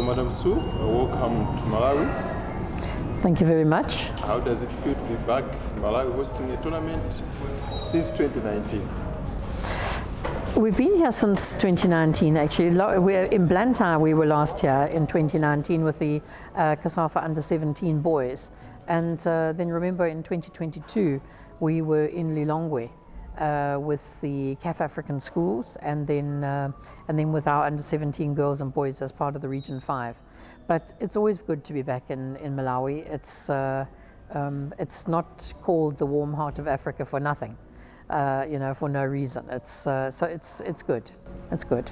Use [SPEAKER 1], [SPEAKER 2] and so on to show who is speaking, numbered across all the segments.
[SPEAKER 1] Madam Sue, welcome to Malawi.
[SPEAKER 2] Thank you very much.
[SPEAKER 1] How does it feel to be back in Malawi hosting a tournament since 2019?
[SPEAKER 2] We've been here since 2019 actually. We're in Blantyre. We were last year in 2019 with the COSAFA Under-17 boys. And then remember in 2022 we were in Lilongwe with the CAF African schools and then with our Under-17 girls and boys as part of the Region 5. But it's always good to be back in Malawi. It's not called the warm heart of Africa for nothing. For no reason. So it's good. It's good.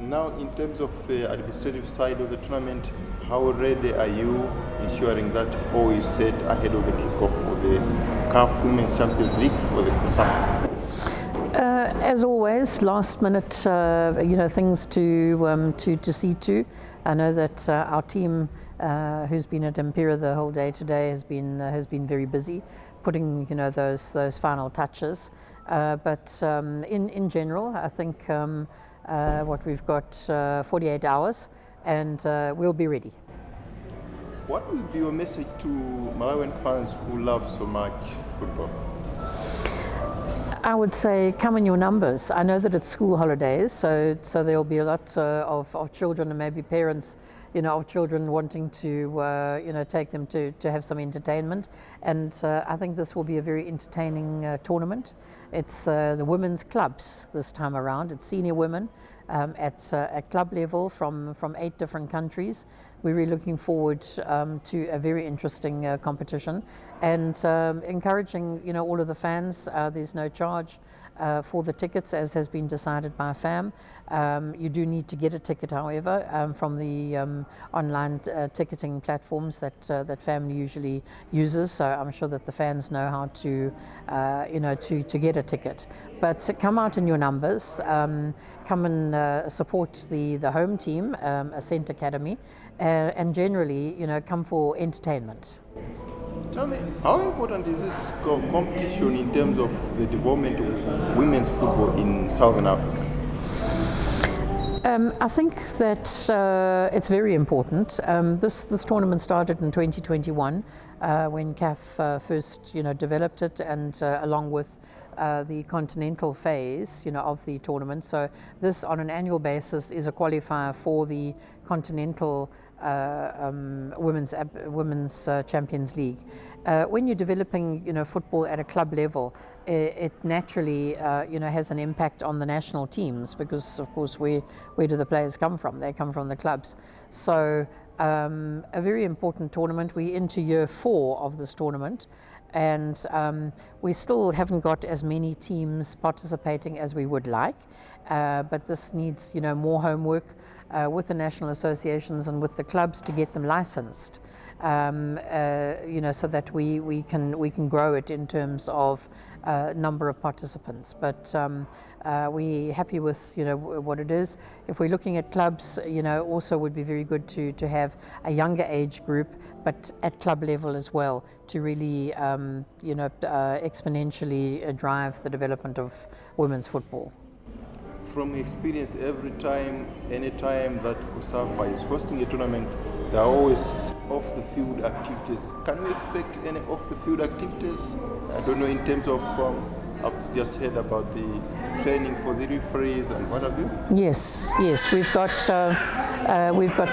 [SPEAKER 1] Now, in terms of the administrative side of the tournament, how ready are you ensuring that all is set ahead of the kickoff for the CAF Women's Champions League for the COSAFA?
[SPEAKER 2] As always, last minute, things to see to. I know that our team, who's been at Blantyre the whole day today, has been very busy, putting those final touches. But in general, I think we've got 48 hours, and we'll be ready.
[SPEAKER 1] What will be your message to Malawian fans who love so much football?
[SPEAKER 2] I would say come in your numbers. I know that it's school holidays, so there'll be a lot of children and maybe parents, of children wanting to, take them to have some entertainment. And I think this will be a very entertaining tournament. It's the women's clubs this time around. It's senior women at club level from 8 different countries. We're really looking forward to a very interesting competition, and encouraging all of the fans. There's no charge for the tickets, as has been decided by FAM. You do need to get a ticket, however, from the online ticketing platforms that FAM usually uses. So I'm sure that the fans know how to get a ticket. But come out in your numbers. Come and support the home team, Ascent Academy, and generally, come for entertainment.
[SPEAKER 1] Tell me, how important is this competition in terms of the development of women's football in Southern Africa?
[SPEAKER 2] I think that it's very important. This tournament started in 2021 when CAF first developed it, and along with the continental phase of the tournament. So this on an annual basis is a qualifier for the continental women's Champions League. When you're developing football at a club level, it naturally has an impact on the national teams, because of course where do the players come from? They come from the clubs. So a very important tournament. We're into year 4 of this tournament, and we still haven't got as many teams participating as we would like, but this needs more homework with the national associations and with the clubs to get them licensed, so that we can grow it in terms of number of participants. But we're happy with what it is. If we're looking at clubs, also would be very good to have a younger age group, but at club level as well, to really exponentially drive the development of women's football.
[SPEAKER 1] From experience, anytime that COSAFA is hosting a tournament, there are always off-the-field activities. Can we expect any off-the-field activities? I don't know, in terms of, I've just heard about the training for the referees and what have you.
[SPEAKER 2] Yes, we've got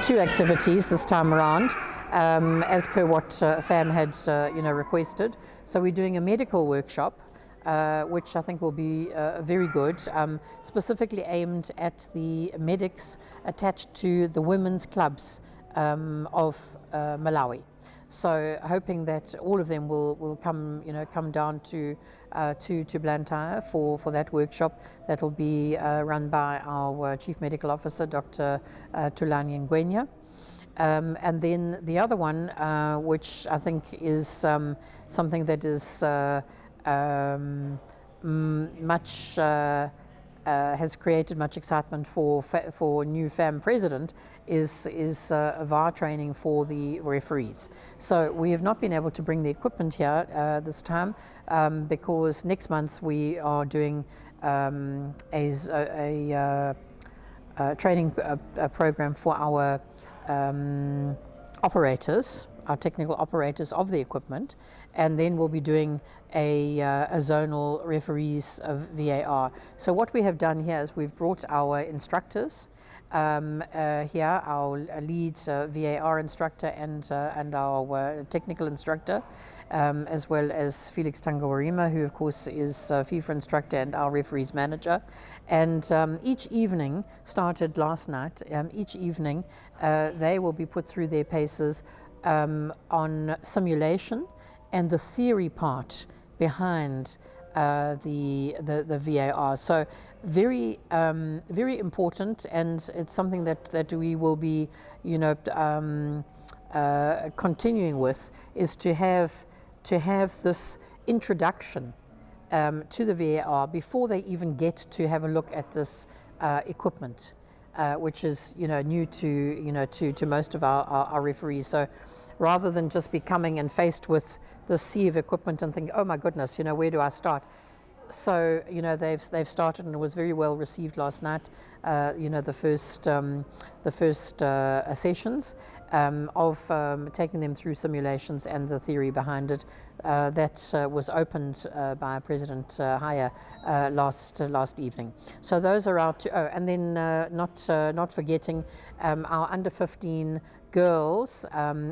[SPEAKER 2] 2 activities this time around, as per what FAM had requested. So we're doing a medical workshop, which I think will be very good, specifically aimed at the medics attached to the women's clubs of Malawi. So hoping that all of them will come down to Blantyre for that workshop. That'll be run by our Chief Medical Officer, Dr. Tulani Ngwenya. And then the other one, which I think is something that is has created much excitement for new FAM president, is VAR training for the referees. So we have not been able to bring the equipment here this time, because next month we are doing a training program for our operators, our technical operators of the equipment, and then we'll be doing a zonal referees of VAR. So what we have done here is we've brought our instructors here, our lead VAR instructor and our technical instructor, as well as Felix Tangawarima, who of course is FIFA instructor and our referees manager. And each evening, started last night, each evening they will be put through their paces on simulation and the theory part behind the VAR. So very important, and it's something that we will be, you know, continuing with, is to have this introduction to the VAR before they even get to have a look at this equipment, which is, you know, new to most of our referees. So rather than just be coming and faced with the sea of equipment and think, oh my goodness, you know, where do I start? So, you know, they've started, and it was very well received last night. You know, the first sessions of taking them through simulations and the theory behind it. That was opened by President Haya last evening. So those are our two. Oh, and then not forgetting our under 15 girls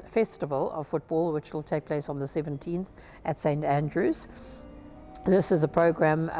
[SPEAKER 2] festival of football, which will take place on the 17th at St Andrews. This is a program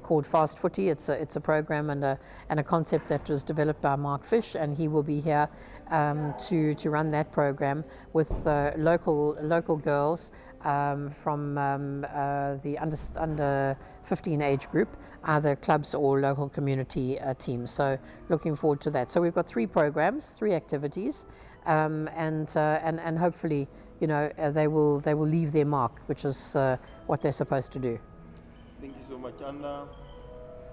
[SPEAKER 2] called Fast Footy. It's a program and a concept that was developed by Mark Fish, and he will be here to run that program with local girls from the under 15 age group, either clubs or local community teams. So looking forward to that. So we've got 3 programs, 3 activities, and hopefully, you know, they will leave their mark, which is what they're supposed to do.
[SPEAKER 1] Thank you so much. And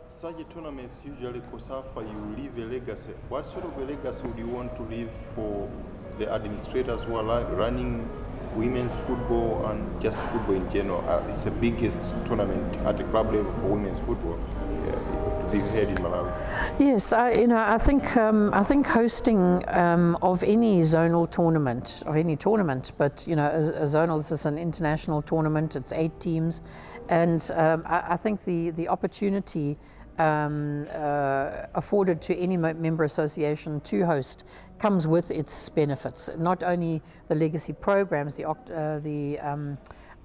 [SPEAKER 1] such a tournaments, usually COSAFA, you leave a legacy. What sort of a legacy would you want to leave for the administrators who are running women's football and just football in general? It's the biggest tournament at the club level for women's football to be held in Malawi.
[SPEAKER 2] Yes, I think hosting of any zonal tournament, but you know, a zonal, this is an international tournament. It's 8 teams, and I think the opportunity afforded to any member association to host comes with its benefits. Not only the legacy programs, the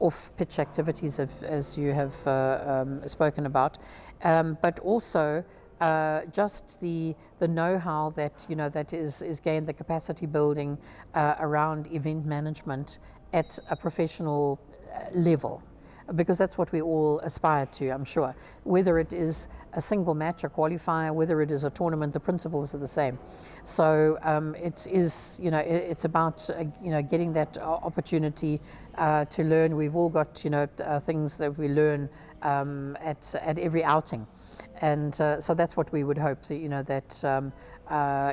[SPEAKER 2] off-pitch activities, as you have spoken about, but also just the know-how that, you know, that is gained, the capacity building around event management at a professional level. Because that's what we all aspire to, I'm sure. Whether it is a single match, a qualifier, whether it is a tournament, the principles are the same. So it is, you know, it's about you know, getting that opportunity to learn. We've all got, you know, things that we learn at every outing, and so that's what we would hope. That, you know, that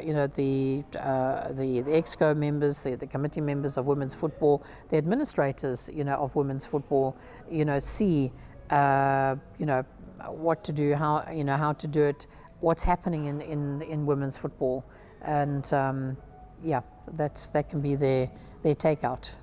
[SPEAKER 2] you know, the EXCO members, the committee members of women's football, the administrators, you know, of women's football, you know, see, you know, what to do, how to do it, what's happening in women's football, and yeah, that can be their takeout.